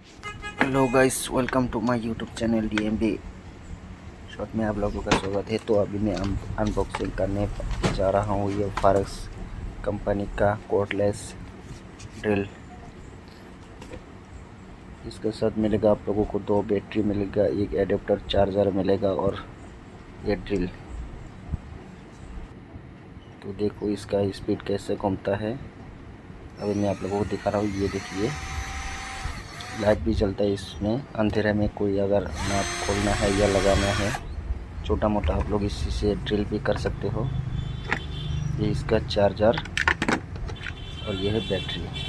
Hello guys, welcome to my YouTube channel DMB short में आप लोगों का स्वागत है। तो अभी मैं अनबॉक्सिंग करने जा रहा हूँ ये फारक्स कंपनी का कोर्डलेस ड्रिल। इसके साथ मिलेगा आप लोगों को 2 बैटरी मिलेगा, एक एडेप्टर चार्जर मिलेगा और ये ड्रिल। तो देखो इसका स्पीड कैसे घूमता है। अभी मैं आप लोगों को दिखा रहा हूँ। ये देखिए लाइट भी चलता है इसमें। अंधेरे में कोई अगर नट खोलना है या लगाना है छोटा मोटा, आप लोग इसी से ड्रिल भी कर सकते हो। ये इसका चार्जर और ये है बैटरी।